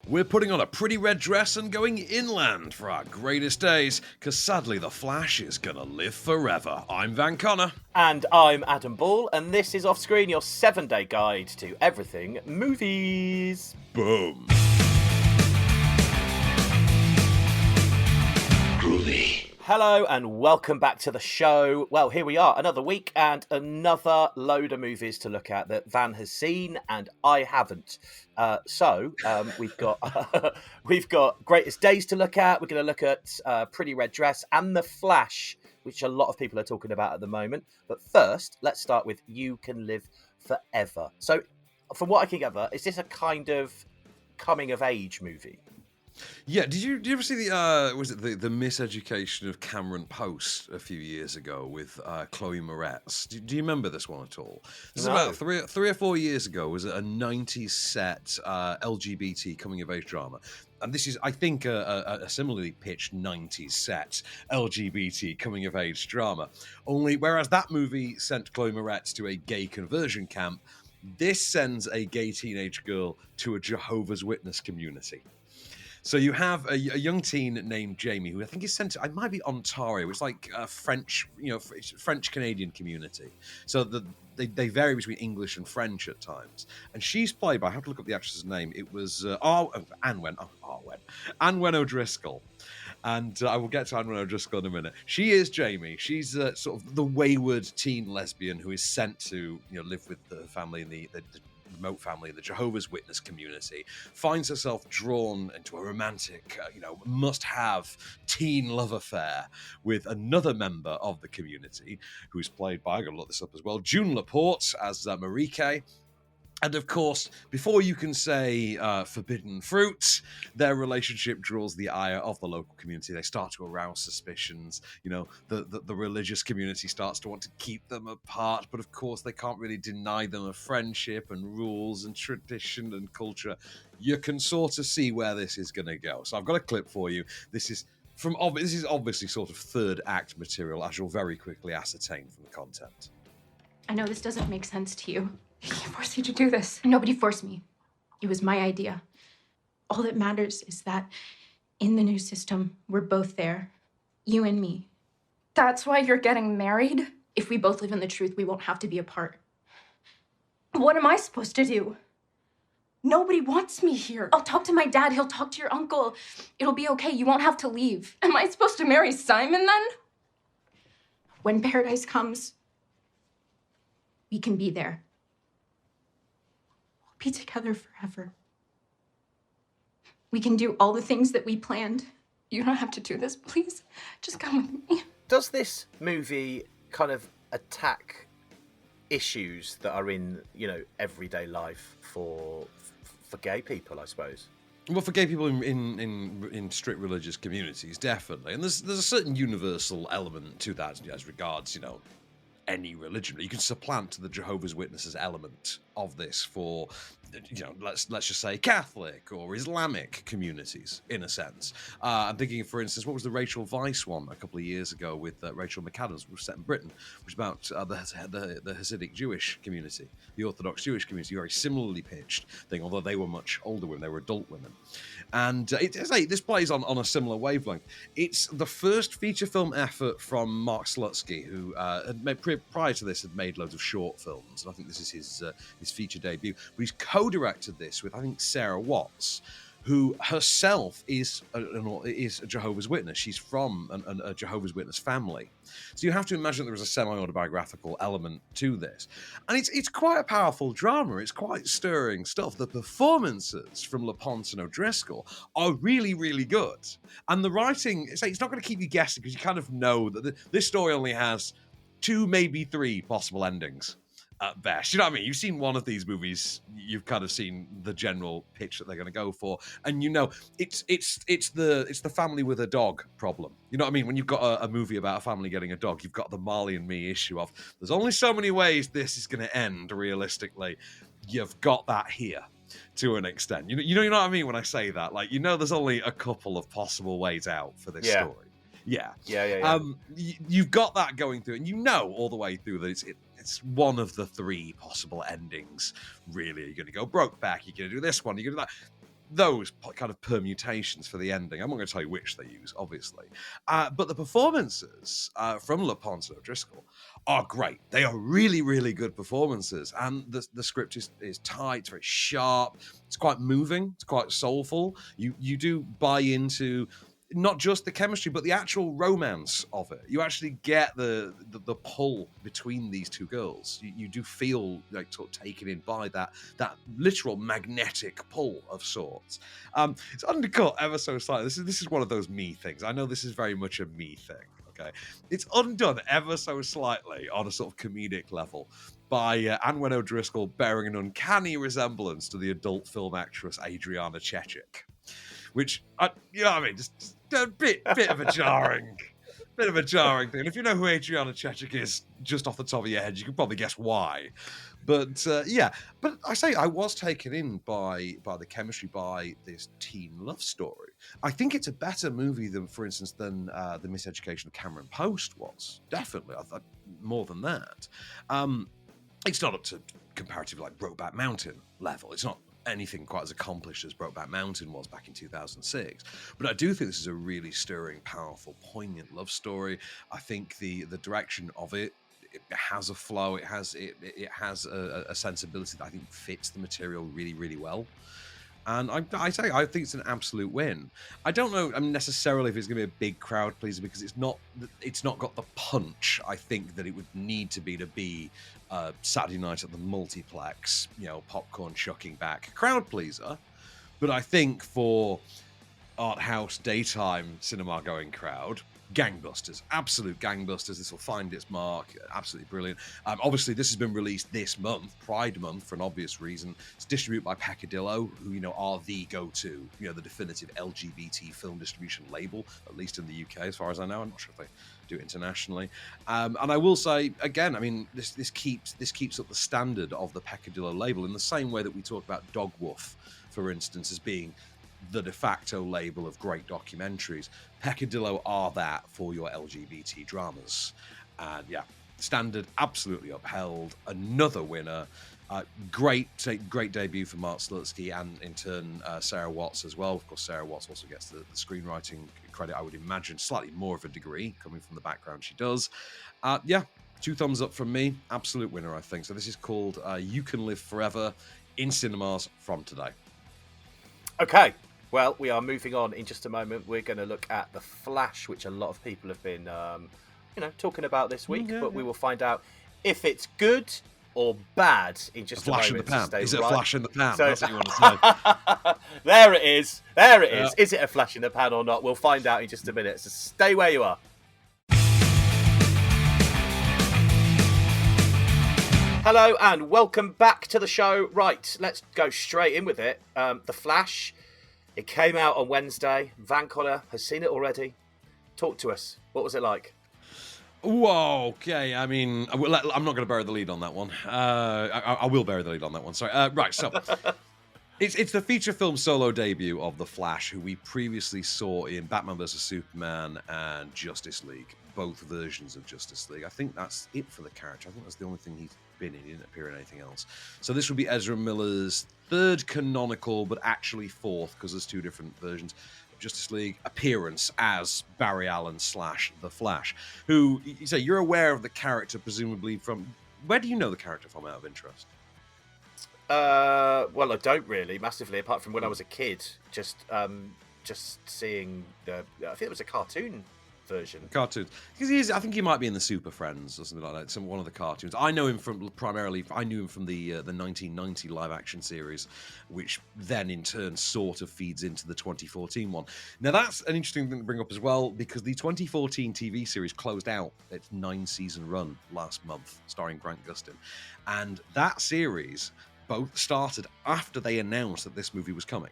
We're putting on a pretty red dress and going inland for our greatest days, because sadly the Flash is gonna live forever. I'm Van Connor. And I'm Adam Ball, and this is Off Screen, your 7-day guide to everything movies. Boom. Groovy. Hello and welcome back to the show. Well, here we are, another week and another load of movies to look at that Van has seen and I haven't. We've got Greatest Days to look at. We're going to look at Pretty Red Dress and The Flash, which a lot of people are talking about at the moment. But first, let's start with You Can Live Forever. So, from what I can gather, is this a kind of coming of age movie? Yeah, did you ever see the Miseducation of Cameron Post a few years ago with Chloe Moretz? Do you remember this one at all? This is about three or 4 years ago. It was a 90s set LGBT coming of age drama. And this is, I think, a similarly pitched 90s set LGBT coming of age drama. Only, whereas that movie sent Chloe Moretz to a gay conversion camp, this sends a gay teenage girl to a Jehovah's Witness community. So you have a young teen named Jamie, who I think is sent to, I might be Ontario. It's like a French Canadian community. So they vary between English and French at times. And she's played by, I have to look up the actress's name. It was Anwen O'Driscoll. And I will get to Anwen O'Driscoll in a minute. She is Jamie. She's sort of the wayward teen lesbian who is sent to live with the family in the remote family in the Jehovah's Witness community, finds herself drawn into a romantic, must-have teen love affair with another member of the community, who's played by, I gotta look this up as well, June Laporte as Marieke. And of course, before you can say forbidden fruit, their relationship draws the ire of the local community. They start to arouse suspicions. The religious community starts to want to keep them apart. But of course, they can't really deny them a friendship and rules and tradition and culture. You can sort of see where this is going to go. So I've got a clip for you. This is obviously sort of third act material, as you'll very quickly ascertain from the content. I know this doesn't make sense to you. I can't force you to do this. Nobody forced me. It was my idea. All that matters is that in the new system, we're both there. You and me. That's why you're getting married? If we both live in the truth, we won't have to be apart. What am I supposed to do? Nobody wants me here. I'll talk to my dad. He'll talk to your uncle. It'll be okay. You won't have to leave. Am I supposed to marry Simon then? When paradise comes, we can be there. Be together forever. We can do all the things that we planned. You don't have to do this, please. Just come with me. Does this movie kind of attack issues that are in, everyday life for gay people, I suppose? Well, for gay people in strict religious communities, definitely. And there's a certain universal element to that as regards, any religion. You can supplant the Jehovah's Witnesses element of this for, let's just say Catholic or Islamic communities, in a sense. I'm thinking, for instance, what was the Rachel Weisz one a couple of years ago with Rachel McAdams, which was set in Britain, which was about the Hasidic Jewish community, the Orthodox Jewish community, very similarly pitched thing, although they were much older women, they were adult women. And this plays on a similar wavelength. It's the first feature film effort from Mark Slutsky, who prior to this had made loads of short films, and I think this is his feature debut. But he's co-directed this with, I think, Sarah Watts, who herself is a Jehovah's Witness. She's from a Jehovah's Witness family. So you have to imagine there was a semi-autobiographical element to this. And it's quite a powerful drama. It's quite stirring stuff. The performances from LaPonte and O'Driscoll are really, really good. And the writing, it's not going to keep you guessing, because you kind of know that this story only has 2, maybe 3 possible endings at best. You know what I mean? You've seen one of these movies, you've kind of seen the general pitch that they're going to go for, and it's the family with a dog problem. You know what I mean? When you've got a movie about a family getting a dog, you've got the Marley and Me issue of there's only so many ways this is going to end realistically. You've got that here to an extent. You know what I mean when I say that? Like, there's only a couple of possible ways out for this story. Yeah. You've got that going through, and all the way through that it's one of the 3 possible endings. Really, you're going to go Brokeback, you're going to do this one, you're going to do that. those kind of permutations for the ending. I'm not going to tell you which they use, obviously. But the performances from LaPonte and O'Driscoll are great. They are really, really good performances. And the script is tight, it's very sharp. It's quite moving. It's quite soulful. You do buy into not just the chemistry, but the actual romance of it. You actually get the pull between these two girls. You do feel like sort of taken in by that literal magnetic pull of sorts. It's undercut ever so slightly. This is one of those me things. I know this is very much a me thing. Okay, it's undone ever so slightly on a sort of comedic level by Anwen O'Driscoll bearing an uncanny resemblance to the adult film actress Adriana Chechik. Which, you know what I mean, just a bit of a jarring thing. And if you know who Adriana Chechik is, just off the top of your head, you can probably guess why. But yeah, but I say I was taken in by the chemistry, by this teen love story. I think it's a better movie than, for instance, than The Miseducation of Cameron Post was. Definitely, I thought more than that. It's not up to comparatively like Brokeback Mountain level. It's not anything quite as accomplished as Brokeback Mountain was back in 2006, but I do think this is a really stirring, powerful, poignant love story. I think the direction of it has a flow, it has a sensibility that I think fits the material really, really well. And I think it's an absolute win. I don't know necessarily if it's going to be a big crowd pleaser, because it's not got the punch I think that it would need to be Saturday night at the multiplex, popcorn chucking back crowd pleaser. But I think for art house daytime cinema going crowd, gangbusters, absolute gangbusters. This will find its mark. Absolutely brilliant. Obviously, this has been released this month, Pride Month, for an obvious reason. It's distributed by Peccadillo, who are the go-to, the definitive LGBT film distribution label, at least in the UK, as far as I know. I'm not sure if they do it internationally. And I will say again, I mean, this keeps up the standard of the Peccadillo label in the same way that we talk about Dogwoof, for instance, as being the de facto label of great documentaries. Peccadillo are that for your LGBT dramas. And yeah, standard absolutely upheld. Another winner. Great debut for Mark Slutsky, and in turn Sarah Watts as well. Of course, Sarah Watts also gets the screenwriting credit, I would imagine, slightly more of a degree, coming from the background she does. Yeah, 2 thumbs up from me. Absolute winner, I think. So this is called You Can Live Forever, in cinemas from today. Okay. Well, we are moving on in just a moment. We're going to look at The Flash, which a lot of people have been, talking about this week. But we will find out if it's good or bad in just a moment. Flash in the pan. Is it a flash in the pan? That's what you want to say. There it is. There it is. Is it a flash in the pan or not? We'll find out in just a minute. So stay where you are. Hello and welcome back to the show. Right, let's go straight in with it. The Flash. It came out on Wednesday. Van Connor has seen it already. Talk to us. What was it like? Whoa, okay. I mean, I'm not going to bury the lead on that one. I will bury the lead on that one. Sorry. Right, so it's the feature film solo debut of The Flash, who we previously saw in Batman vs. Superman and Justice League, both versions of Justice League. I think that's it for the character. I think that's the only thing he's been in. He didn't appear in anything else. So this would be Ezra Miller's third canonical, but actually fourth, because there's 2 different versions, Justice League appearance as Barry Allen / The Flash, who, you say, you're aware of the character presumably from... Where do you know the character from, out of interest? Well, I don't really, massively, apart from when I was a kid, just seeing I think it was a cartoon version. Cartoons. Because I think he might be in the Super Friends or something like that, one of the cartoons. I knew him from the 1990 live action series, which then in turn sort of feeds into the 2014 one. Now that's an interesting thing to bring up as well, because the 2014 TV series closed out its 9-season run last month, starring Grant Gustin. And that series both started after they announced that this movie was coming.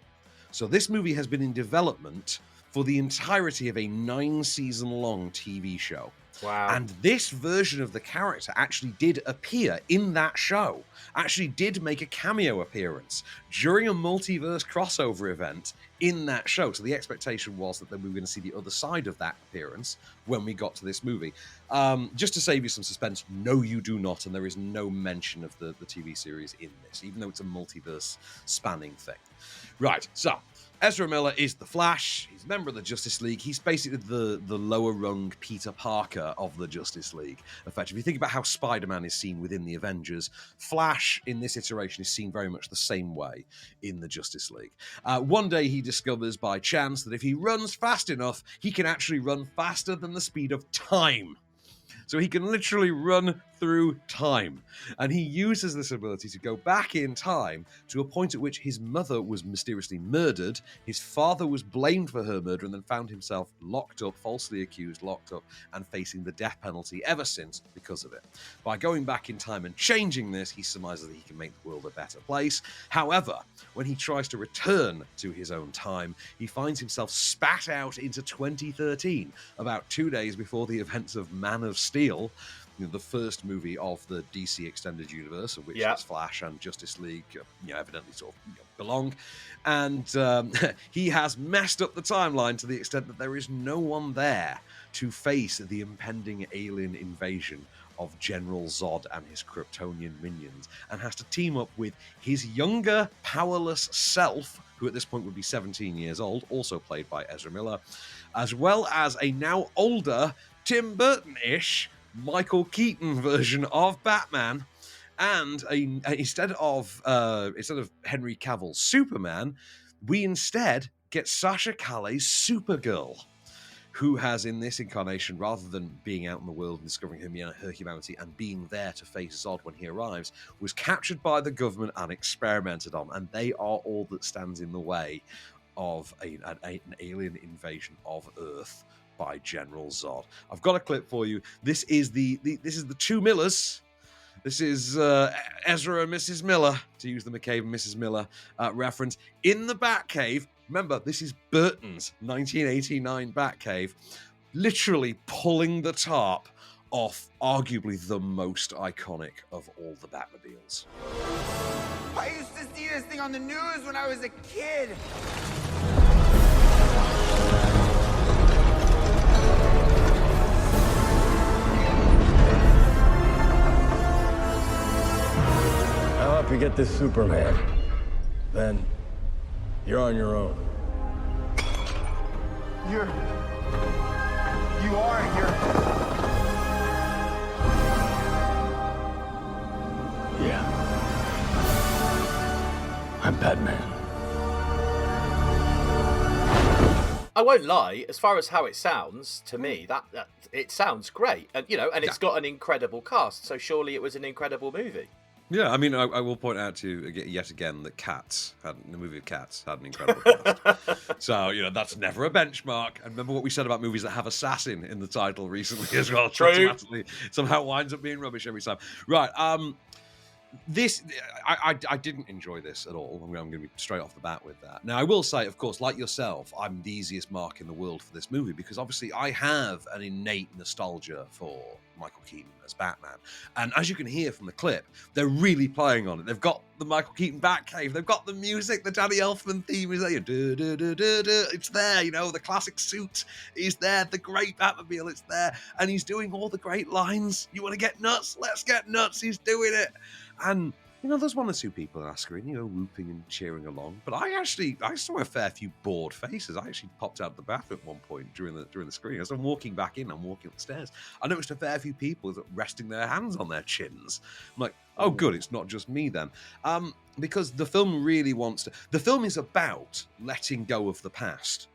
So this movie has been in development for the entirety of a 9-season-long TV show. Wow. And this version of the character actually did appear in that show, actually did make a cameo appearance during a multiverse crossover event in that show. So the expectation was that we were going to see the other side of that appearance when we got to this movie. Just to save you some suspense, no, you do not, and there is no mention of the TV series in this, even though it's a multiverse spanning thing. Right, so Ezra Miller is the Flash. He's a member of the Justice League. He's basically the lower rung Peter Parker of the Justice League. Effectively, if you think about how Spider-Man is seen within the Avengers, Flash in this iteration is seen very much the same way in the Justice League. One day he discovers by chance that if he runs fast enough, he can actually run faster than the speed of time. So he can literally run through time. And he uses this ability to go back in time to a point at which his mother was mysteriously murdered, his father was blamed for her murder, and then found himself locked up, falsely accused, locked up, and facing the death penalty ever since because of it. By going back in time and changing this, he surmises that he can make the world a better place. However, when he tries to return to his own time, he finds himself spat out into 2013, about 2 days before the events of Man of Steel, the first movie of the DC Extended Universe, of which this Flash and Justice League, evidently sort of belong. And he has messed up the timeline to the extent that there is no one there to face the impending alien invasion of General Zod and his Kryptonian minions, and has to team up with his younger, powerless self, who at this point would be 17 years old, also played by Ezra Miller, as well as a now older, Tim Burton-ish Michael Keaton version of Batman, and instead of Henry Cavill's Superman, we instead get Sasha Calle's Supergirl, who has in this incarnation, rather than being out in the world and discovering her humanity and being there to face Zod when he arrives, was captured by the government and experimented on, and they are all that stands in the way of an alien invasion of Earth by General Zod. I've got a clip for you. This is the two Millers. This is Ezra and Mrs. Miller, to use the McCabe and Mrs. Miller reference, in the Batcave. Remember, this is Burton's 1989 Batcave, literally pulling the tarp off arguably the most iconic of all the Batmobiles. I used to see this thing on the news when I was a kid. I'll help you get this Superman. Then you're on your own. You are here. Yeah. I'm Batman. I won't lie, as far as how it sounds to me, that it sounds great, and it's got an incredible cast. So surely it was an incredible movie. Yeah, I mean, I will point out to you yet again that the movie of Cats had an incredible cast. So, that's never a benchmark. And remember what we said about movies that have assassin in the title recently as well. True. Automatically somehow winds up being rubbish every time. Right, I didn't enjoy this at all. I'm going to be straight off the bat with that. Now, I will say, of course, like yourself, I'm the easiest mark in the world for this movie because obviously I have an innate nostalgia for Michael Keaton as Batman. And as you can hear from the clip, they're really playing on it. They've got the Michael Keaton Batcave. They've got the music. The Danny Elfman theme is there. It's there, the classic suit is there. The great Batmobile, it's there. And he's doing all the great lines. You want to get nuts? Let's get nuts. He's doing it. And, there's one or two people in Ascot, whooping and cheering along. But I saw a fair few bored faces. I actually popped out of the bath at one point during the screening. As I'm walking back in, I'm walking upstairs. I noticed a fair few people resting their hands on their chins. I'm like, oh, good, it's not just me then. Because the film really the film is about letting go of the past,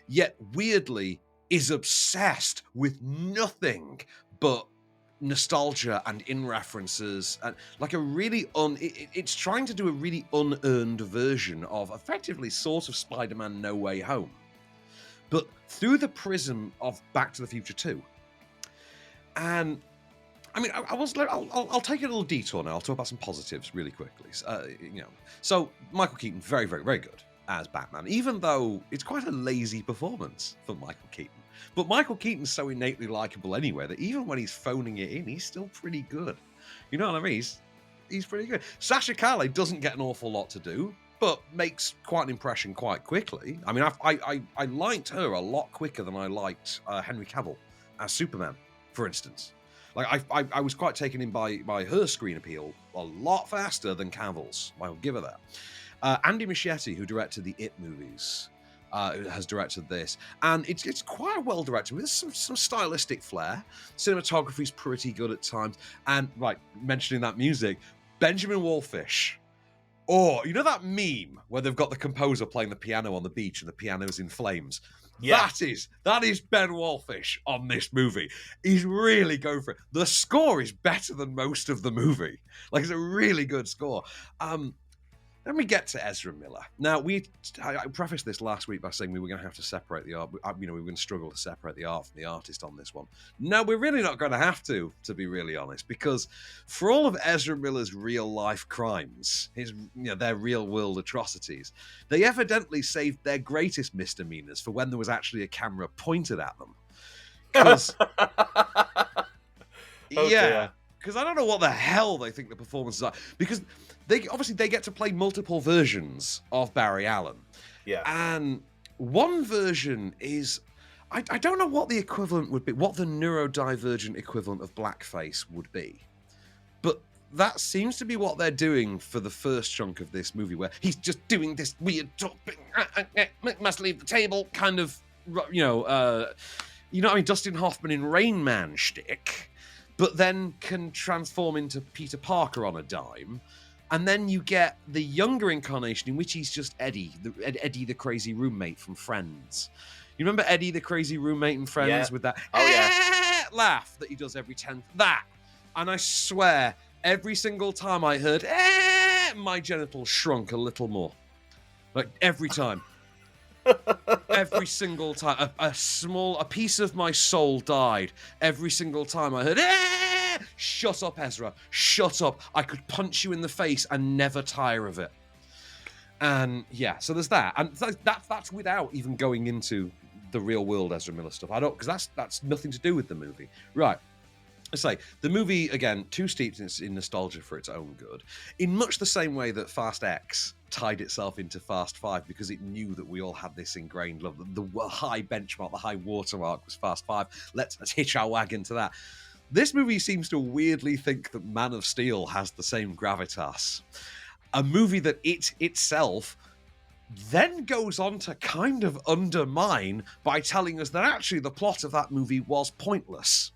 yet weirdly is obsessed with nothing but nostalgia and in references, and like a really it's trying to do a really unearned version of effectively sort of Spider-Man No Way Home, but through the prism of Back to the Future 2. And I mean, I'll take a little detour now. I'll talk about some positives really quickly. So Michael Keaton, very, very, very good as Batman, even though it's quite a lazy performance for Michael Keaton. But Michael Keaton's so innately likable anyway that even when he's phoning it in, he's still pretty good. You know what I mean? He's pretty good. Sasha Calle doesn't get an awful lot to do, but makes quite an impression quite quickly. I mean, I liked her a lot quicker than I liked Henry Cavill as Superman, for instance. Like, I was quite taken in by her screen appeal a lot faster than Cavill's. I'll give her that. Andy Muschietti, who directed the It movies, has directed this, and it's quite well directed with some stylistic flair. Cinematography's pretty good at times, and right, mentioning that music, Benjamin Wallfish. Or, you know that meme where they've got the composer playing the piano on the beach and the piano's in flames? Yeah. That is Ben Wallfish on this movie. He's really going for it. The score is better than most of the movie. Like, it's a really good score. Then we get to Ezra Miller. Now, I prefaced this last week by saying we were going to have to separate the art. We were going to struggle to separate the art from the artist on this one. No, we're really not going to have to be really honest, because for all of Ezra Miller's real-life crimes, their real-world atrocities, they evidently saved their greatest misdemeanors for when there was actually a camera pointed at them. Because, because I don't know what the hell they think the performances are. Because they get to play multiple versions of Barry Allen. Yeah. And one version is, I don't know what the equivalent would be, what the neurodivergent equivalent of blackface would be. But that seems to be what they're doing for the first chunk of this movie, where he's just doing this weird talking, must leave the table kind of, Dustin Hoffman in Rain Man shtick, but then can transform into Peter Parker on a dime. And then you get the younger incarnation in which he's just Eddie, the crazy roommate from Friends. You remember Eddie, the crazy roommate in Friends, with that laugh that he does every 10th? That. And I swear, every single time I heard, my genitals shrunk a little more. Like, every time. Every single time. A piece of my soul died every single time I heard, shut up, Ezra. Shut up. I could punch you in the face and never tire of it. And yeah, so there's that. And that's without even going into the real world Ezra Miller stuff. Because that's nothing to do with the movie. Right. I say, the movie, again, too steeped in nostalgia for its own good, in much the same way that Fast X tied itself into Fast 5 because it knew that we all had this ingrained love. The high benchmark, the high watermark was Fast 5. Let's hitch our wagon to that. This movie seems to weirdly think that Man of Steel has the same gravitas. A movie that it itself then goes on to kind of undermine by telling us that actually the plot of that movie was pointless.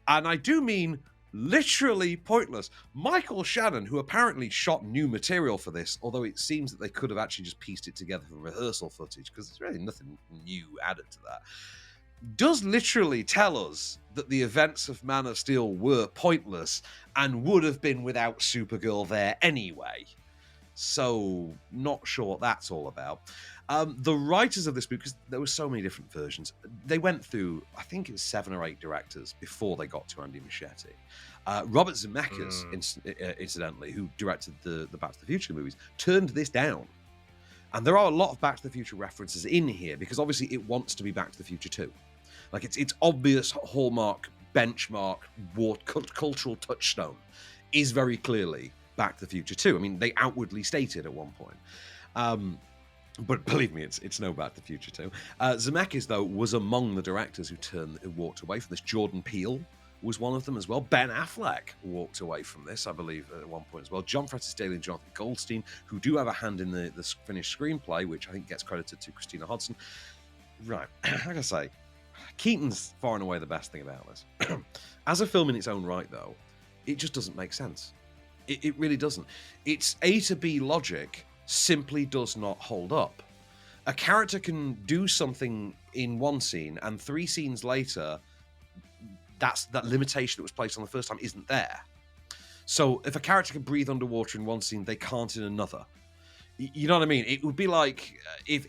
And I do mean literally pointless. Michael Shannon, who apparently shot new material for this, although it seems that they could have actually just pieced it together from rehearsal footage, because there's really nothing new added to that, does literally tell us that the events of Man of Steel were pointless and would have been without Supergirl there anyway. So, not sure what that's all about. The writers of this book, because there were so many different versions, they went through, I think it was 7 or 8 directors before they got to Andy Muschietti. Robert Zemeckis, incidentally, who directed the Back to the Future movies, turned this down. And there are a lot of Back to the Future references in here, because obviously it wants to be Back to the Future 2. Like, it's obvious hallmark, benchmark, cultural touchstone is very clearly Back to the Future 2. I mean, they outwardly stated at one point. But believe me, it's no Back to the Future 2. Zemeckis, though, was among the directors who walked away from this. Jordan Peele was one of them as well. Ben Affleck walked away from this, I believe, at one point as well. John Francis Daley and Jonathan Goldstein, who do have a hand in the finished screenplay, which I think gets credited to Christina Hodson. Right, like I say, Keaton's far and away the best thing about this. As a film in its own right, though, it just doesn't make sense. It really doesn't. Its A to B logic simply does not hold up. A character can do something in one scene, and 3 scenes later, that limitation that was placed on the first time isn't there. So if a character can breathe underwater in one scene, they can't in another. You know what I mean? It would be like if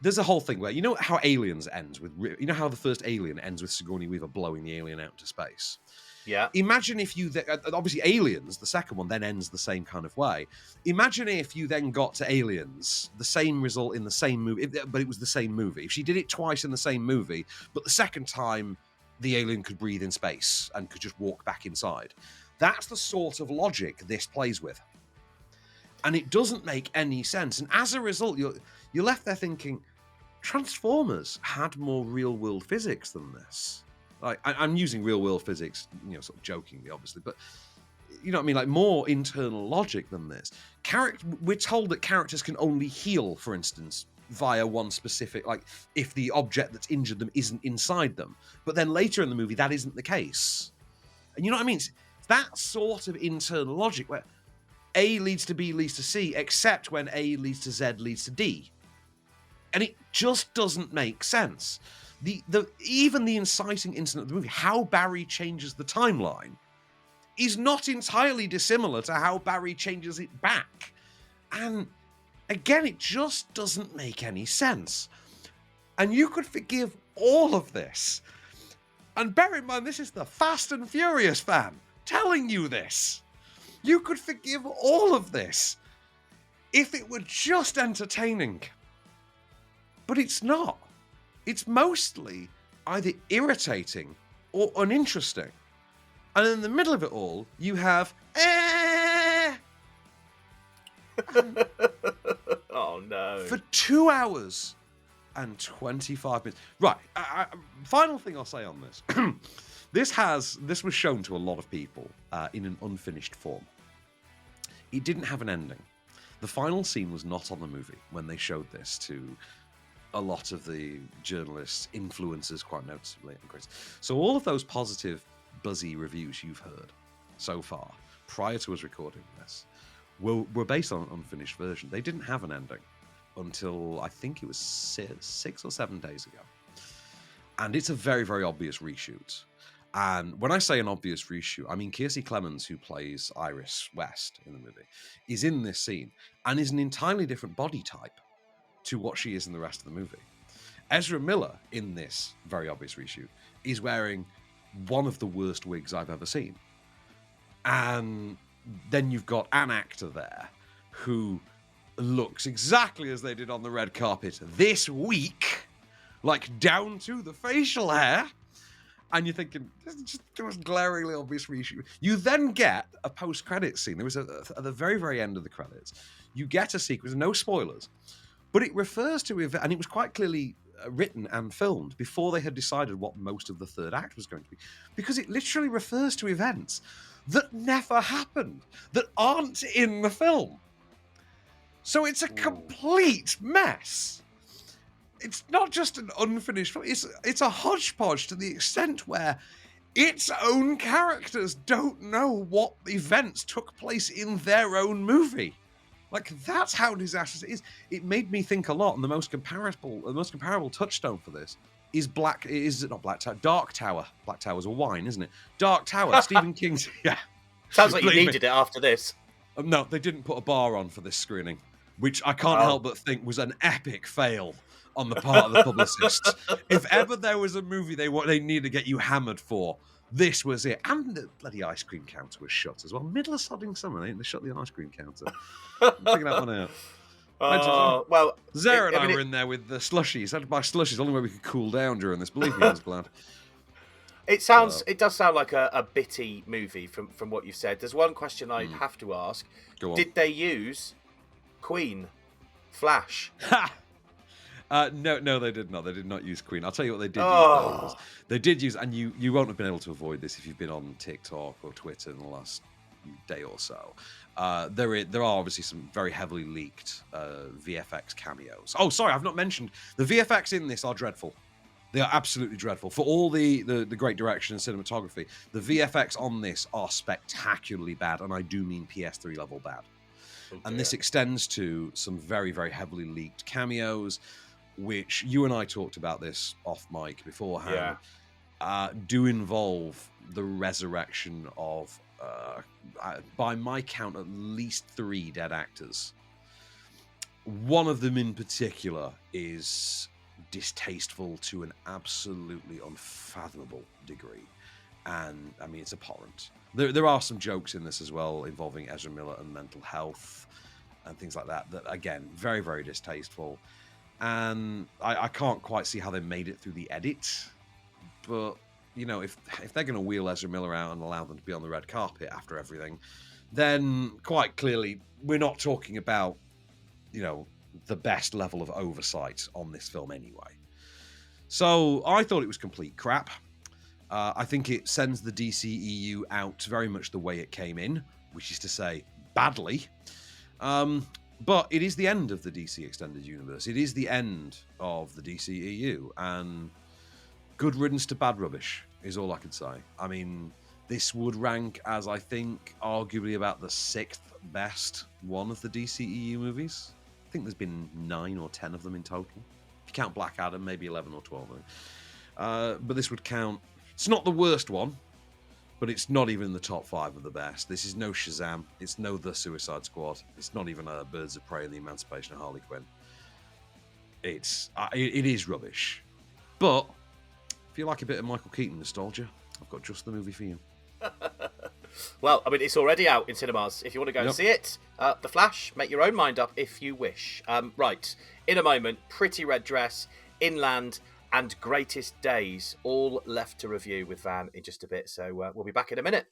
there's a whole thing where, you know how Aliens ends with, you know how the first Alien ends with Sigourney Weaver blowing the alien out to space? Yeah. Imagine if you, obviously Aliens, the second one, then ends the same kind of way. Imagine if you then got to Aliens, the same result in the same movie, but it was the same movie. If she did it twice in the same movie, but the second time the alien could breathe in space and could just walk back inside. That's the sort of logic this plays with. And it doesn't make any sense. And as a result, you're left there thinking, Transformers had more real-world physics than this. Like, I'm using real-world physics, sort of jokingly, obviously, but you know what I mean? Like, more internal logic than this. We're told that characters can only heal, for instance, via one specific, like if the object that's injured them isn't inside them. But then later in the movie, that isn't the case. And you know what I mean? It's that sort of internal logic where A leads to B leads to C, except when A leads to Z leads to D. And it just doesn't make sense. Even the inciting incident of the movie, how Barry changes the timeline, is not entirely dissimilar to how Barry changes it back. And again, it just doesn't make any sense. And you could forgive all of this. And bear in mind, this is the Fast and Furious fan telling you this. You could forgive all of this if it were just entertaining. But it's not. It's mostly either irritating or uninteresting. And in the middle of it all, you have Oh no. for 2 hours and 25 minutes. Right. Final thing I'll say on this. This was shown to a lot of people in an unfinished form. It didn't have an ending. The final scene was not on the movie when they showed this to a lot of the journalists, influencers, quite noticeably. So all of those positive, buzzy reviews you've heard so far, prior to us recording this, were based on an unfinished version. They didn't have an ending until, I think it was 6 or 7 days ago. And it's a very, very obvious reshoot. And when I say an obvious reshoot, I mean Kiersey Clemons, who plays Iris West in the movie, is in this scene and is an entirely different body type to what she is in the rest of the movie. Ezra Miller, in this very obvious reshoot, is wearing one of the worst wigs I've ever seen. And then you've got an actor there who looks exactly as they did on the red carpet this week, like down to the facial hair. And you're thinking, this is just the most glaringly obvious reshoot. You then get a post-credits scene. There was at the very, very end of the credits, you get a sequence, no spoilers, but it refers to, and it was quite clearly written and filmed before they had decided what most of the third act was going to be, because it literally refers to events that never happened, that aren't in the film. So it's a complete mess. It's not just an unfinished film, it's a hodgepodge to the extent where its own characters don't know what events took place in their own movie. Like, that's how disastrous it is. It made me think a lot, and the most comparable touchstone for this is Dark Tower. Black Tower's a wine, isn't it? Dark Tower, Stephen King's. Yeah. Sounds like you needed it after this. No, they didn't put a bar on for this screening, which I can't help but think was an epic fail on the part of the publicists. If ever there was a movie they needed to get you hammered for, this was it. And the bloody ice cream counter was shut as well. Middle of sodding summer, they shut the ice cream counter. Figure that one out. Well, Zara and I were in there with the slushies. I had to buy slushies. The only way we could cool down during this. Believe me, I was glad. It does sound like a bitty movie from what you've said. There's one question I have to ask. Go on. Did they use Queen, Flash? No, they did not. They did not use Queen. I'll tell you what they did use. Though, they did use, and you won't have been able to avoid this if you've been on TikTok or Twitter in the last day or so. There are obviously some very heavily leaked VFX cameos. Oh, sorry, I've not mentioned the VFX in this are dreadful. They are absolutely dreadful. For all the great direction and cinematography, the VFX on this are spectacularly bad, and I do mean PS3 level bad. Okay. And this extends to some very, very heavily leaked cameos, which you and I talked about this off mic beforehand, do involve the resurrection of, by my count, at least 3 dead actors. One of them in particular is distasteful to an absolutely unfathomable degree. And, I mean, it's abhorrent. There are some jokes in this as well involving Ezra Miller and mental health and things like that, again, very, very distasteful. And I can't quite see how they made it through the edit. But, you know, if they're going to wheel Ezra Miller out and allow them to be on the red carpet after everything, then quite clearly we're not talking about, you know, the best level of oversight on this film anyway. So I thought it was complete crap. I think it sends the DCEU out very much the way it came in, which is to say, badly. But it is the end of the DC Extended Universe. It is the end of the DCEU. And good riddance to bad rubbish is all I can say. I mean, this would rank as, I think, arguably about the 6th best one of the DCEU movies. I think there's been 9 or 10 of them in total. If you count Black Adam, maybe 11 or 12. But this would count. It's not the worst one, but it's not even in the top 5 of the best. This is no Shazam. It's no The Suicide Squad. It's not even Birds of Prey and the Emancipation of Harley Quinn. It is rubbish. But if you like a bit of Michael Keaton nostalgia, I've got just the movie for you. Well, I mean, it's already out in cinemas. If you want to go and see it, The Flash, make your own mind up if you wish. Right, in a moment, Pretty Red Dress, Inland, and Greatest Days, all left to review with Van in just a bit. So we'll be back in a minute.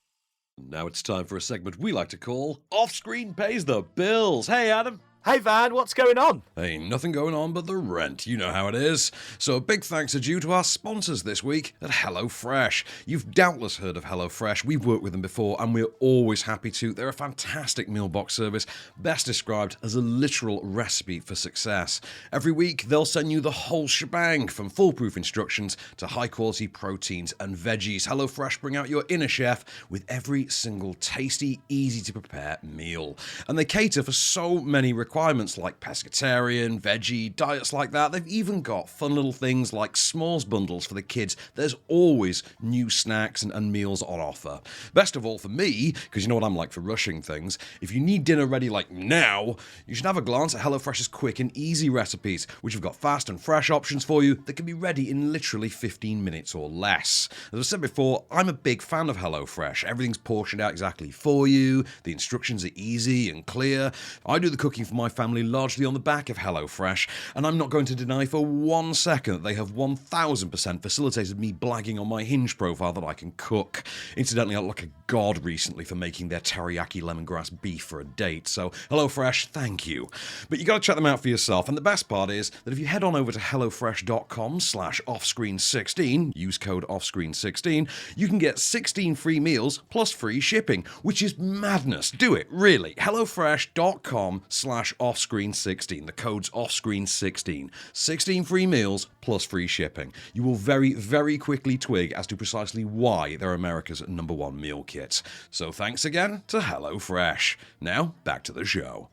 Now it's time for a segment we like to call Off-Screen Pays the Bills. Hey, Adam. Hey, Van, what's going on? Ain't nothing going on but the rent. You know how it is. So a big thanks are due to our sponsors this week at HelloFresh. You've doubtless heard of HelloFresh. We've worked with them before and we're always happy to. They're a fantastic meal box service, best described as a literal recipe for success. Every week they'll send you the whole shebang, from foolproof instructions to high quality proteins and veggies. HelloFresh bring out your inner chef with every single tasty, easy to prepare meal. And they cater for so many requirements like pescatarian, veggie, diets like that. They've even got fun little things like s'mores bundles for the kids. There's always new snacks and meals on offer. Best of all for me, because you know what I'm like for rushing things, if you need dinner ready like now, you should have a glance at HelloFresh's quick and easy recipes, which have got fast and fresh options for you that can be ready in literally 15 minutes or less. As I said before, I'm a big fan of HelloFresh. Everything's portioned out exactly for you. The instructions are easy and clear. I do the cooking for my family largely on the back of HelloFresh, and I'm not going to deny for 1 second that they have 1000% facilitated me blagging on my Hinge profile that I can cook. Incidentally, I look like a god recently for making their teriyaki lemongrass beef for a date, so HelloFresh, thank you. But you got to check them out for yourself, and the best part is that if you head on over to hellofresh.com/offscreen16, use code offscreen16, you can get 16 free meals plus free shipping, which is madness. Do it, really. hellofresh.com/offscreen16. The code's offscreen16. 16 free meals plus free shipping. You will very, very quickly twig as to precisely why they're America's #1 meal kit. So thanks again to HelloFresh. Now, back to the show.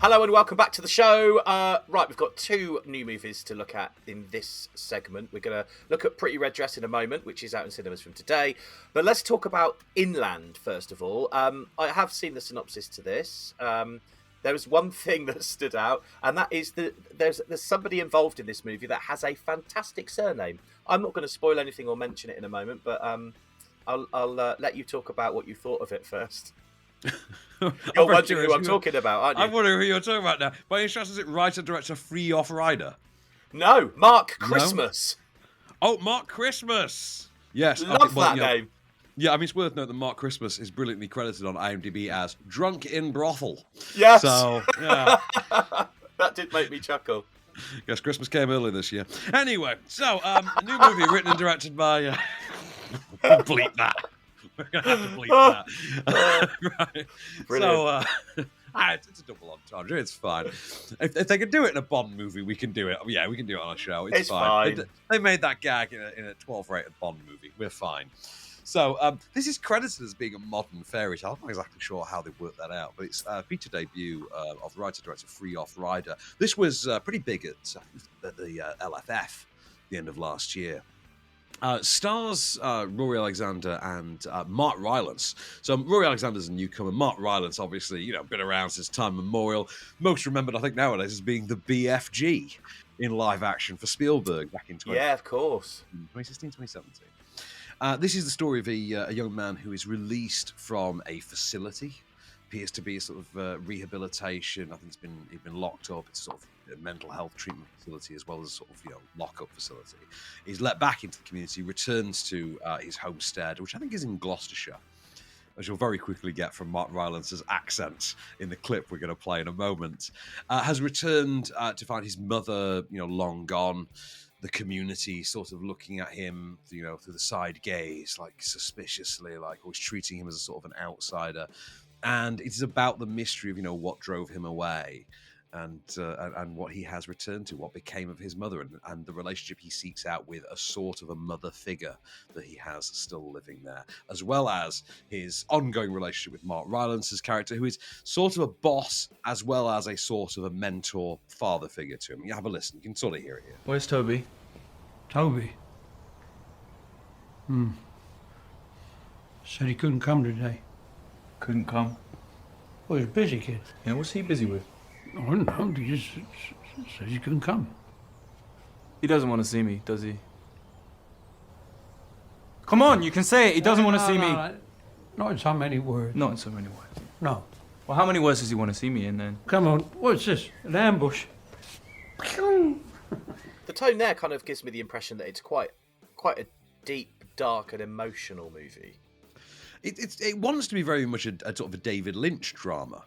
Hello and welcome back to the show. Right, we've got 2 new movies to look at in this segment. We're going to look at Pretty Red Dress in a moment, which is out in cinemas from today. But let's talk about Inland, first of all. I have seen the synopsis to this. There was one thing that stood out, and that is that there's somebody involved in this movie that has a fantastic surname. I'm not going to spoil anything or mention it in a moment, but I'll let you talk about what you thought of it first. You're wondering who I'm talking about, aren't you? I'm wondering who you're talking about now. By any chance, is it writer, director, Free Off Rider? No, Mark Christmas. No? Oh, Mark Christmas. Yes. Love that name. Yeah, I mean, it's worth noting that Mark Christmas is brilliantly credited on IMDb as Drunk in Brothel. Yes. So, yeah. That did make me chuckle. Guess Christmas came early this year. Anyway, so, a new movie written and directed by... bleep that. We're going to have to bleep that. Right. Brilliant. So, it's a double entendre. It's fine. If they can do it in a Bond movie, we can do it. Yeah, we can do it on a show. It's fine. They made that gag in a 12-rated Bond movie. We're fine. So this is credited as being a modern fairy tale. I'm not exactly sure how they worked that out, but it's a feature debut of writer-director Free Off Rider. This was pretty big at the LFF at the end of last year. Stars Rory Alexander and Mark Rylance. So Rory Alexander's a newcomer. Mark Rylance, obviously, been around since time memorial. Most remembered, I think, nowadays as being the BFG in live action for Spielberg back in 2016, 2017. This is the story of a young man who is released from a facility. Appears to be a sort of rehabilitation. I think he's been locked up. It's sort of a mental health treatment facility as well as sort of lock-up facility. He's let back into the community, returns to his homestead, which I think is in Gloucestershire, as you'll very quickly get from Mark Rylance's accent in the clip we're going to play in a moment. Has returned to find his mother, long gone. the community sort of looking at him, you know, through the side gaze, like suspiciously, like always treating him as a sort of an outsider. And it's about the mystery of, you know, what drove him away, and what he has returned to, what became of his mother, and the relationship he seeks out with a sort of a mother figure that he has still living there, as well as his ongoing relationship with Mark Rylance's character, who is sort of a boss as well as a sort of a mentor father figure to him. You have a listen, you can sort of hear it here. Where's Toby? Toby? Said he couldn't come today. Couldn't come. Well, he's a busy kid. Yeah, what's he busy with? I don't know, he just said he couldn't come. He doesn't want to see me, does he? Come on, you can say it. He doesn't want to see me. Not in so many words. Not in so many words. No. Well, how many words does he want to see me in then? Come on, what's this? An ambush? The tone there kind of gives me the impression that it's quite a deep, dark, and emotional movie. It wants to be very much a sort of a David Lynch drama.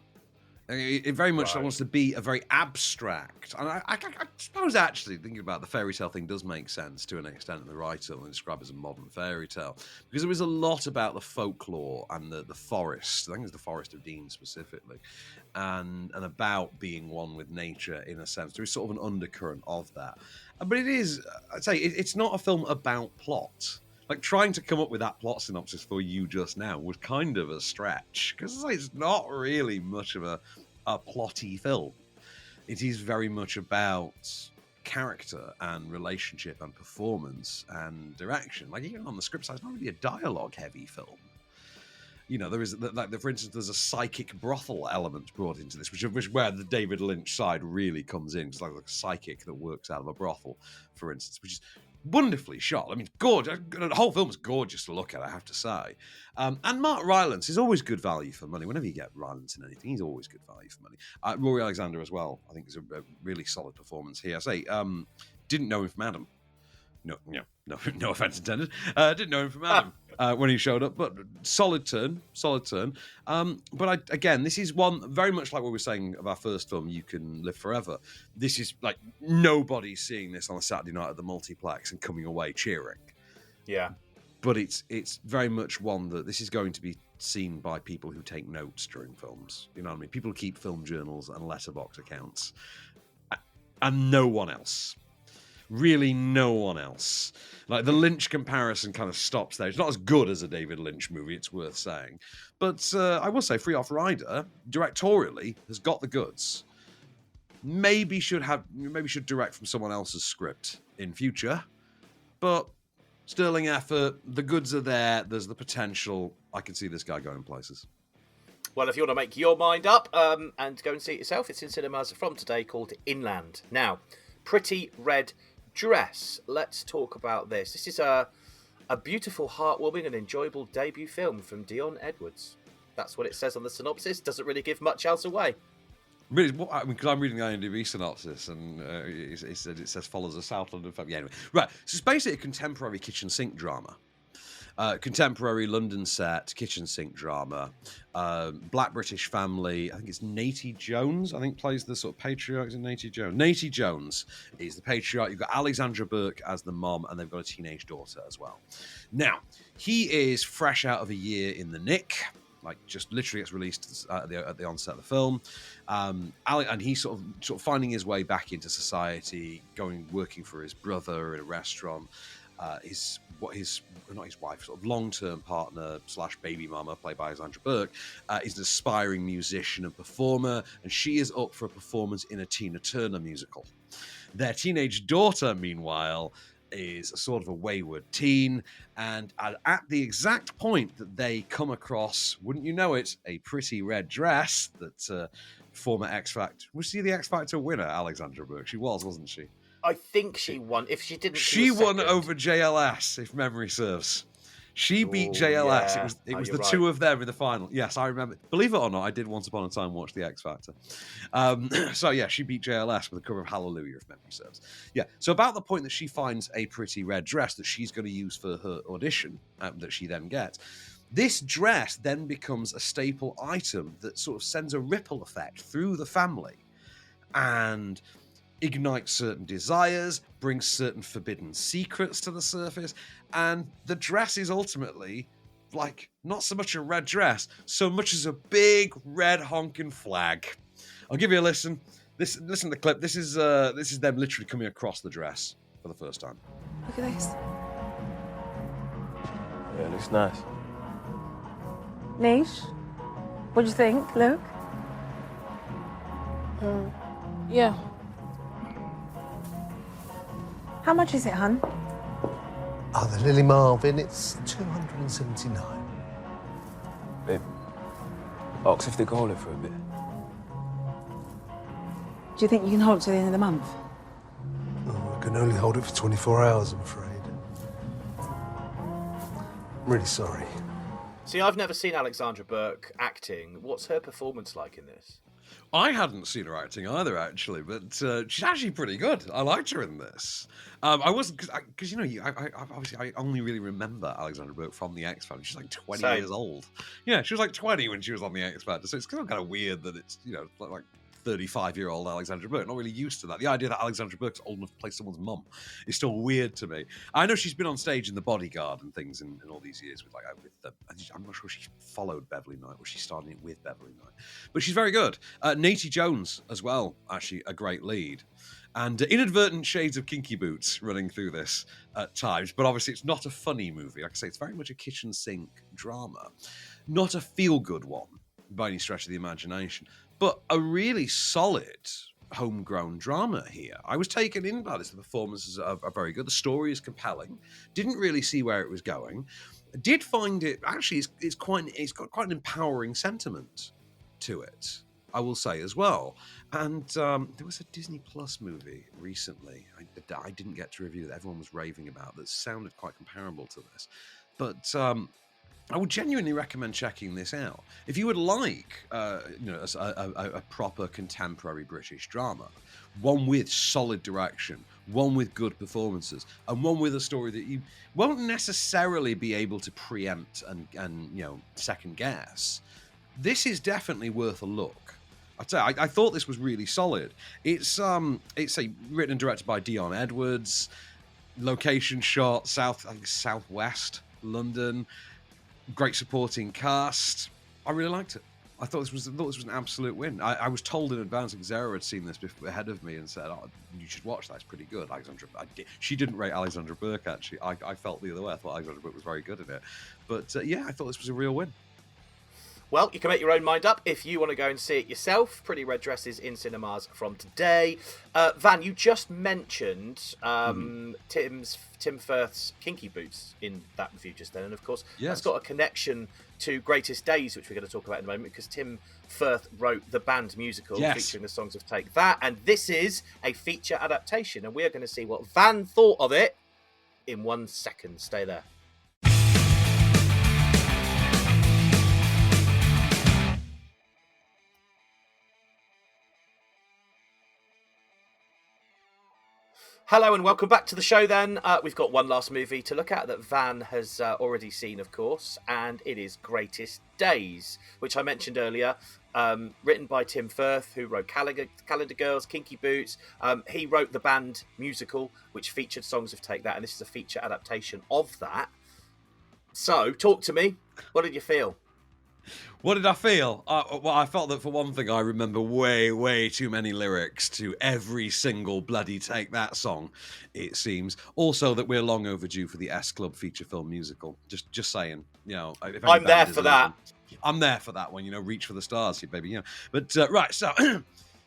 It very much wants to be a very abstract. And I suppose actually thinking about the fairy tale thing does make sense to an extent in the writer and described as a modern fairy tale. Because there is a lot about the folklore and the forest. I think it's the Forest of Dean specifically. And about being one with nature in a sense. There is sort of an undercurrent of that. But it is, I'd say, it's not a film about plot. Like, trying to come up with that plot synopsis for you just now was kind of a stretch, because it's not really much of a plotty film. It is very much about character and relationship and performance and direction. Like, even on the script side, it's not really a dialogue-heavy film. You know, there is, like, for instance, there's a psychic brothel element brought into this, which where the David Lynch side really comes in. It's like a psychic that works out of a brothel, for instance, which is wonderfully shot. I mean, gorgeous. The whole film is gorgeous to look at, I have to say. And Mark Rylance is always good value for money. Whenever you get Rylance in anything, he's always good value for money. Rory Alexander as well, I think, is a really solid performance here. I say, didn't know him from Adam. No offense intended. Didn't know him from Adam when he showed up, but solid turn. But again, this is one very much like what we were saying of our first film, You Can Live Forever. This is like nobody's seeing this on a Saturday night at the multiplex and coming away cheering. Yeah. But it's very much one that this is going to be seen by people who take notes during films. You know what I mean? People who keep film journals and letterbox accounts, and no one else. Really, no one else. Like, the Lynch comparison kind of stops there. It's not as good as a David Lynch movie, it's worth saying. But I will say, Free Off Rider, directorially, has got the goods. Maybe should direct from someone else's script in future. But sterling effort, the goods are there, there's the potential. I can see this guy going places. Well, if you want to make your mind up and go and see it yourself, it's in cinemas from today, called Inland. Now, Pretty Red Dress. Let's talk about this. This is a beautiful, heartwarming and enjoyable debut film from Dion Edwards. That's what it says on the synopsis. Doesn't really give much else away. Really, because I'm reading the IMDb synopsis, and it says follows a South London family. Yeah, anyway, right. So it's basically a contemporary kitchen sink drama. Contemporary London set kitchen sink drama. Black British family. I think it's Natey Jones. I think plays the sort of patriarch. Is it Natey Jones? Natey Jones is the patriarch. You've got Alexandra Burke as the mom, and they've got a teenage daughter as well. Now, he is fresh out of a year in the Nick. Like, just literally gets released at the onset of the film. And he's sort of finding his way back into society, working for his brother in a restaurant. Not his wife, sort of long-term partner / baby mama, played by Alexandra Burke, is an aspiring musician and performer, and she is up for a performance in a Tina Turner musical. Their teenage daughter, meanwhile, is a sort of a wayward teen, and at the exact point that they come across, wouldn't you know it, a pretty red dress that former X Factor, was she the X Factor winner, Alexandra Burke? She was, wasn't she? I think she won. If she didn't, she won over JLS, if memory serves. She beat JLS. Yeah. It was the right. Two of them in the final. Yes, I remember. Believe it or not, I did once upon a time watch the X Factor. So yeah, she beat JLS with a cover of Hallelujah, if memory serves. Yeah. So about the point that she finds a pretty red dress that she's going to use for her audition, that she then gets, this dress then becomes a staple item that sort of sends a ripple effect through the family, and ignites certain desires, brings certain forbidden secrets to the surface, and the dress is ultimately like not so much a red dress, so much as a big red honking flag. I'll give you a listen. Listen to the clip. This is them literally coming across the dress for the first time. Look at this. Yeah, it looks nice. Neat. What do you think, Luke? Yeah. How much is it, hun? Oh, the Lily Marvin, it's 279. Babe, ask if they can hold it for a bit. Do you think you can hold it to the end of the month? Oh, I can only hold it for 24 hours, I'm afraid. I'm really sorry. See, I've never seen Alexandra Burke acting. What's her performance like in this? I hadn't seen her acting either, actually, but she's actually pretty good. I liked her in this. I wasn't because obviously I only really remember Alexandra Burke from the X Factor. She's like 20 Same. years old. Yeah, she was like 20 when she was on the X Factor, so it's kind of weird that it's like 35-year-old Alexandra Burke. Not really used to that. The idea that Alexandra Burke's old enough to play someone's mum is still weird to me. I know she's been on stage in The Bodyguard and things in all these years with I'm not sure she followed Beverly Knight or she started it with Beverly Knight, but she's very good. Natey Jones as well, actually a great lead. And inadvertent shades of Kinky Boots running through this at times, but obviously it's not a funny movie. Like I say, it's very much a kitchen sink drama, not a feel-good one by any stretch of the imagination, but a really solid homegrown drama here. I was taken in by this. The performances are very good. The story is compelling. Didn't really see where it was going. Did find it actually it's got quite an empowering sentiment to it, I will say as well. And there was a Disney Plus movie recently I didn't get to review that everyone was raving about that sounded quite comparable to this. But I would genuinely recommend checking this out. If you would like a proper contemporary British drama, one with solid direction, one with good performances, and one with a story that you won't necessarily be able to preempt and second guess, this is definitely worth a look. I thought this was really solid. It's written and directed by Dion Edwards. Location shot southwest London. Great supporting cast. I really liked it. I thought this was an absolute win. I was told in advance because Zara had seen this ahead of me and said, "Oh, you should watch that. It's pretty good." She didn't rate Alexandra Burke, actually. I felt the other way. I thought Alexandra Burke was very good in it. But I thought this was a real win. Well, you can make your own mind up if you want to go and see it yourself. Pretty Red Dresses in cinemas from today. Van, you just mentioned Tim Firth's Kinky Boots in that review just then. And of course, yes, that's got a connection to Greatest Days, which we're going to talk about in a moment, because Tim Firth wrote the band musical featuring the songs of Take That. And this is a feature adaptation. And we are going to see what Van thought of it in 1 second. Stay there. Hello and welcome back to the show then. We've got one last movie to look at that Van has already seen, of course, and it is Greatest Days, which I mentioned earlier, written by Tim Firth, who wrote Calendar Girls, Kinky Boots. He wrote the band musical, which featured songs of Take That, and this is a feature adaptation of that. So, talk to me. What did you feel? What did I feel? Well, I felt that for one thing, I remember way, way too many lyrics to every single bloody Take That song, it seems. Also, that we're long overdue for the S Club feature film musical. Just saying, I'm there for that. I'm there for that one, reach for the stars, baby, But, right, so...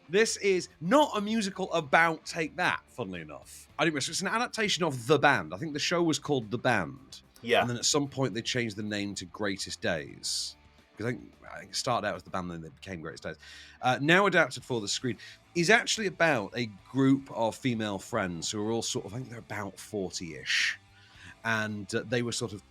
This is not a musical about Take That, funnily enough. It's an adaptation of The Band. I think the show was called The Band. Yeah. And then at some point, they changed the name to Greatest Days. Because I think it started out as The Band, then they became Greatest Days. Now adapted for the screen, is actually about a group of female friends who are all I think they're about 40-ish. And they were sort of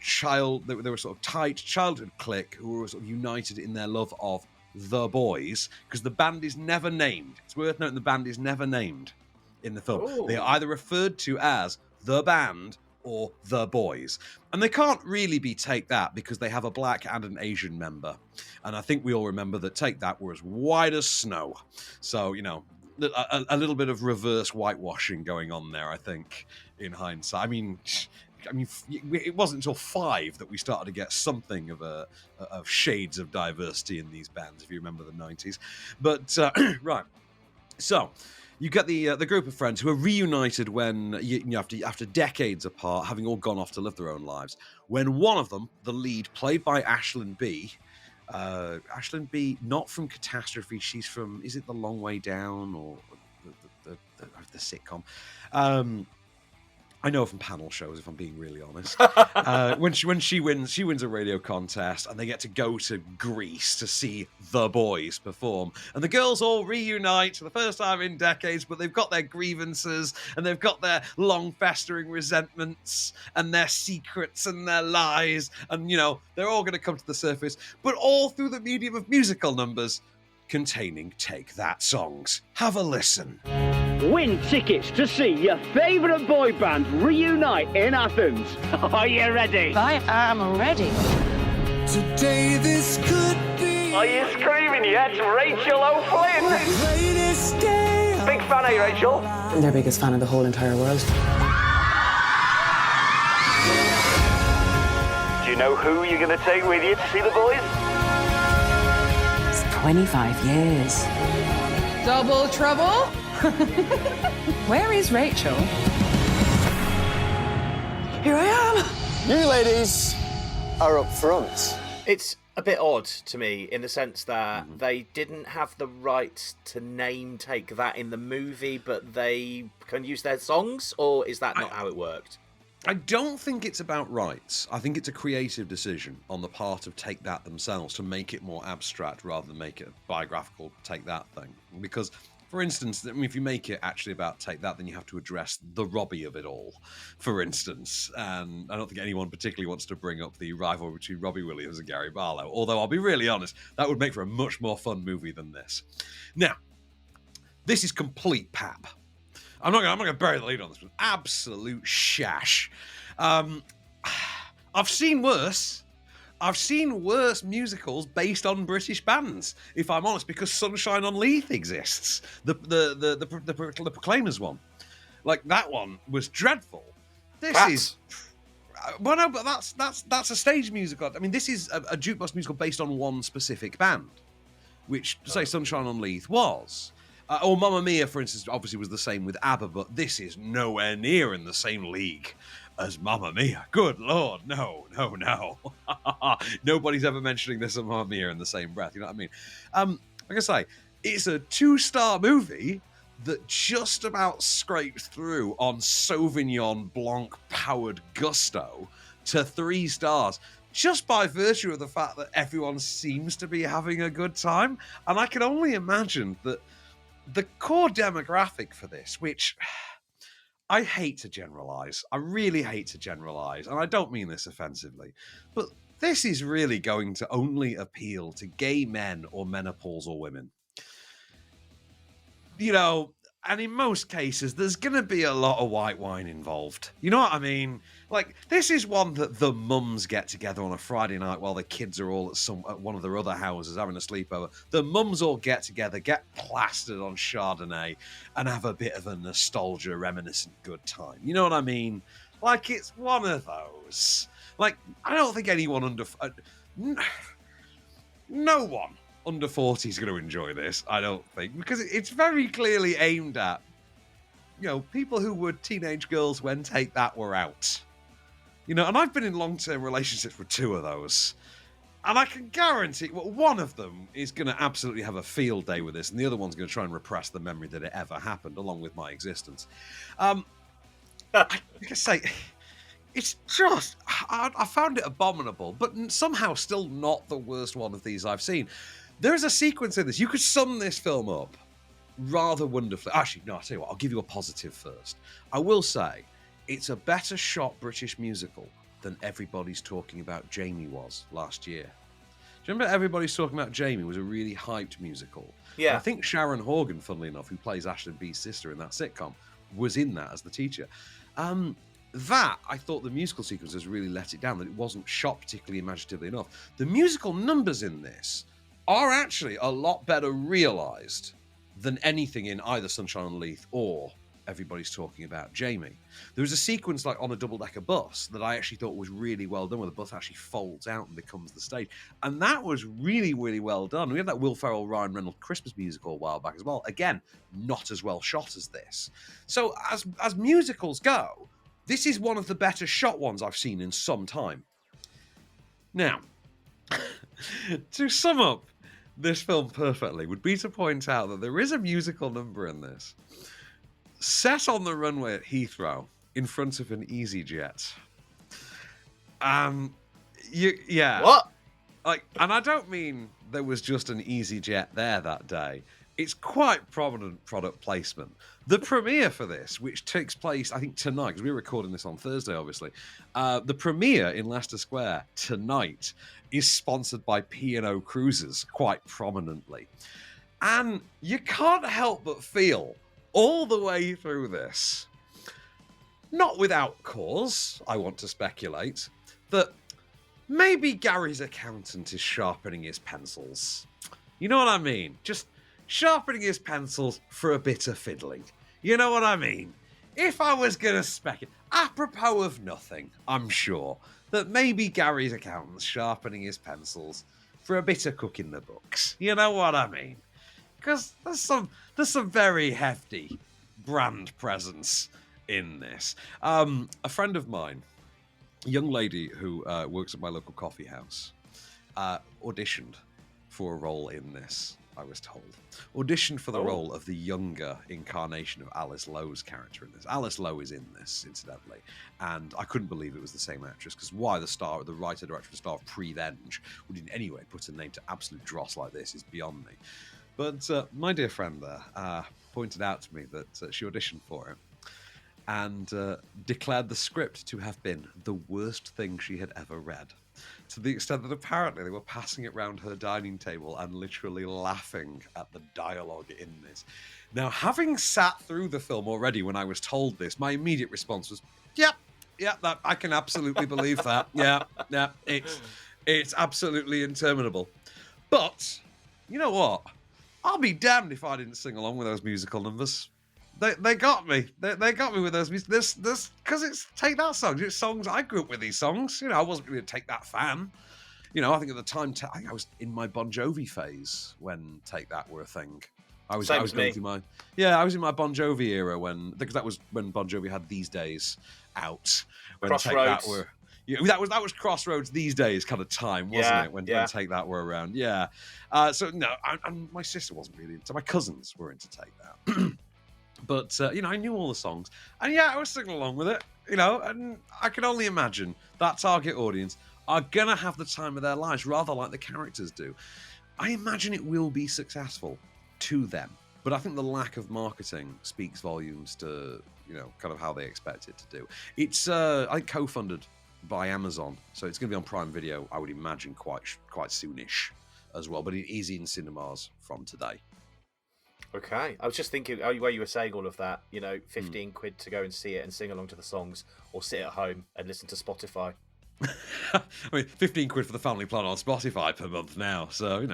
they were sort of tight childhood clique who were sort of united in their love of the boys, because the band is never named. It's worth noting the band is never named in the film. Ooh. They are either referred to as the band or the boys. And they can't really be Take That because they have a black and an Asian member. And I think we all remember that Take That were as white as snow. So, a little bit of reverse whitewashing going on there, I think, in hindsight. I mean, it wasn't until 5 that we started to get something of shades of diversity in these bands, if you remember the 90s. But right, so you get the group of friends who are reunited when after decades apart, having all gone off to live their own lives. When one of them, the lead, played by Aisling Bea, not from Catastrophe, she's from, is it The Long Way Down or the sitcom? I know from panel shows, if I'm being really honest. When she wins a radio contest, and they get to go to Greece to see The Boys perform, and the girls all reunite for the first time in decades, but they've got their grievances and they've got their long festering resentments and their secrets and their lies, and they're all going to come to the surface, but all through the medium of musical numbers containing Take That songs. Have a listen. Win tickets to see your favourite boy band reunite in Athens. Are you ready? I am ready. Today this could be. Are you screaming yet, Rachel O'Flynn? Greatest day. Big fan, eh, Rachel? I'm their biggest fan of the whole entire world. Do you know who you're going to take with you to see the boys? It's 25 years. Double trouble? Where is Rachel? Here I am. You ladies are up front. It's a bit odd to me in the sense that they didn't have the right to name Take That in the movie, but they can use their songs, or is that not how it worked? I don't think it's about rights. I think it's a creative decision on the part of Take That themselves to make it more abstract rather than make it a biographical Take That thing. Because, for instance, if you make it actually about Take That, then you have to address the Robbie of it all, for instance. And I don't think anyone particularly wants to bring up the rivalry between Robbie Williams and Gary Barlow. Although, I'll be really honest, that would make for a much more fun movie than this. Now, this is complete pap. I'm not going to bury the lead on this one. Absolute shash. I've seen worse. I've seen worse musicals based on British bands, if I'm honest, because Sunshine on Leith exists. The Proclaimers one. Like, that one was dreadful. This is... Well, no, but that's a stage musical. I mean, this is a jukebox musical based on one specific band, which, say, Sunshine on Leith was. Or Mamma Mia, for instance, obviously was the same with ABBA, but this is nowhere near in the same league as Mamma Mia. Good Lord, no. Nobody's ever mentioning this and Mamma Mia in the same breath, you know what I mean? Like I say, it's a 2-star movie that just about scrapes through on Sauvignon Blanc-powered gusto to 3 stars. Just by virtue of the fact that everyone seems to be having a good time. And I can only imagine that the core demographic for this, which I hate to generalize, I really hate to generalize, and I don't mean this offensively, but this is really going to only appeal to gay men or menopausal women. And in most cases, there's going to be a lot of white wine involved. You know what I mean? Like, this is one that the mums get together on a Friday night while the kids are all at one of their other houses having a sleepover. The mums all get together, get plastered on Chardonnay, and have a bit of a nostalgia, reminiscent good time. You know what I mean? Like, it's one of those. Like, I don't think anyone no one under 40 is going to enjoy this, I don't think, because it's very clearly aimed at, people who were teenage girls when Take That were out. And I've been in long-term relationships with 2 of those, and I can guarantee, one of them is going to absolutely have a field day with this, and the other one's going to try and repress the memory that it ever happened, along with my existence. Like I say, it's just, I found it abominable, but somehow still not the worst one of these I've seen. There's a sequence in this. You could sum this film up rather wonderfully. Actually, no, I'll tell you what. I'll give you a positive first. I will say it's a better shot British musical than Everybody's Talking About Jamie was last year. Do you remember Everybody's Talking About Jamie was a really hyped musical? Yeah. And I think Sharon Horgan, funnily enough, who plays Aisling Bea's sister in that sitcom, was in that as the teacher. That, I thought the musical sequences really let it down, that it wasn't shot particularly imaginatively enough. The musical numbers in this are actually a lot better realised than anything in either Sunshine on Leith or Everybody's Talking About Jamie. There was a sequence like on a double-decker bus that I actually thought was really well done, where the bus actually folds out and becomes the stage. And that was really, really well done. We had that Will Ferrell, Ryan Reynolds Christmas musical a while back as well. Again, not as well shot as this. So as musicals go, this is one of the better shot ones I've seen in some time. Now, to sum up this film perfectly would be to point out that there is a musical number in this, set on the runway at Heathrow in front of an EasyJet. Yeah. What? And I don't mean there was just an EasyJet there that day. It's quite prominent product placement. The premiere for this, which takes place, I think, tonight, because we're recording this on Thursday, obviously. The premiere in Leicester Square tonight is sponsored by P&O Cruises quite prominently. And you can't help but feel all the way through this, not without cause, I want to speculate, that maybe Gary's accountant is sharpening his pencils. You know what I mean? Just sharpening his pencils for a bit of fiddling. You know what I mean? If I was going to speculate, apropos of nothing, I'm sure, that maybe Gary's accountant's sharpening his pencils for a bit of cooking the books. You know what I mean? Because there's some very hefty brand presence in this. A friend of mine, a young lady who works at my local coffee house, auditioned for a role in this, I was told. Auditioned for the role of the younger incarnation of Alice Lowe's character in this. Alice Lowe is in this, incidentally, and I couldn't believe it was the same actress, because why the writer, director, and star of Prevenge would in any way put a name to absolute dross like this is beyond me. But my dear friend there pointed out to me that she auditioned for it and declared the script to have been the worst thing she had ever read, to the extent that apparently they were passing it round her dining table and literally laughing at the dialogue in this. Now, having sat through the film already when I was told this, my immediate response was, yeah, that I can absolutely believe that. Yeah, it's absolutely interminable. But, you know what? I'll be damned if I didn't sing along with those musical numbers. They got me. They got me with those this because it's Take That songs. It's songs I grew up with. These songs, I wasn't really a Take That fan. I think at the time, I think I was in my Bon Jovi phase when Take That were a thing. I was going through I was in my Bon Jovi era because that was when Bon Jovi had These Days out. When Crossroads. Take That were. Yeah, that was Crossroads These Days kind of time, wasn't it? When Take That were around. Yeah. So no, and my sister wasn't really into. My cousins were into Take That. But I knew all the songs, and I was singing along with it. And I can only imagine that target audience are gonna have the time of their lives, rather like the characters do. I imagine it will be successful to them, but I think the lack of marketing speaks volumes to kind of how they expect it to do. It's I think co-funded by Amazon, so it's going to be on Prime Video, I would imagine, quite soonish as well, but it is in cinemas from today. Okay, I was just thinking where you were saying all of that, 15 quid to go and see it and sing along to the songs, or sit at home and listen to Spotify. I mean, 15 quid for the family plan on Spotify per month now, so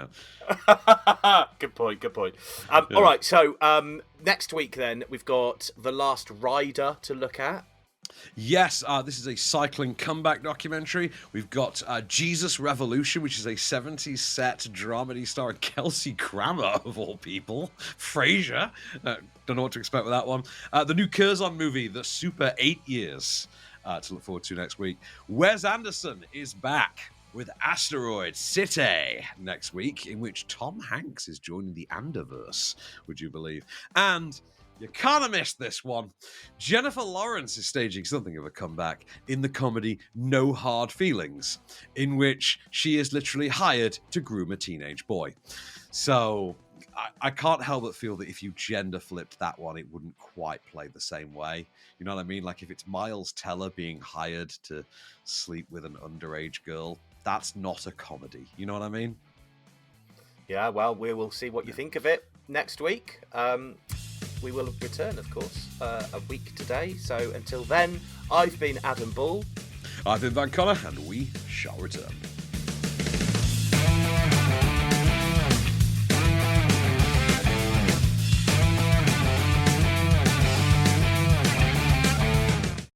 Good point. All right, so next week then we've got The Last Rider to look at. Yes, this is a cycling comeback documentary. We've got Jesus Revolution, which is a 70s set dramedy starring Kelsey Grammer, of all people. Frasier. Don't know what to expect with that one. The new Curzon movie, The Super 8 Years, to look forward to next week. Wes Anderson is back with Asteroid City next week, in which Tom Hanks is joining the Anderverse, would you believe? And you can't have missed this one. Jennifer Lawrence is staging something of a comeback in the comedy No Hard Feelings, in which she is literally hired to groom a teenage boy. So I can't help but feel that if you gender flipped that one, it wouldn't quite play the same way. You know what I mean? Like if it's Miles Teller being hired to sleep with an underage girl, that's not a comedy. You know what I mean? Yeah, well, we will see what you think of it next week. We will return, of course, a week today. So until then, I've been Adam Bull. I've been Van Connor, and we shall return.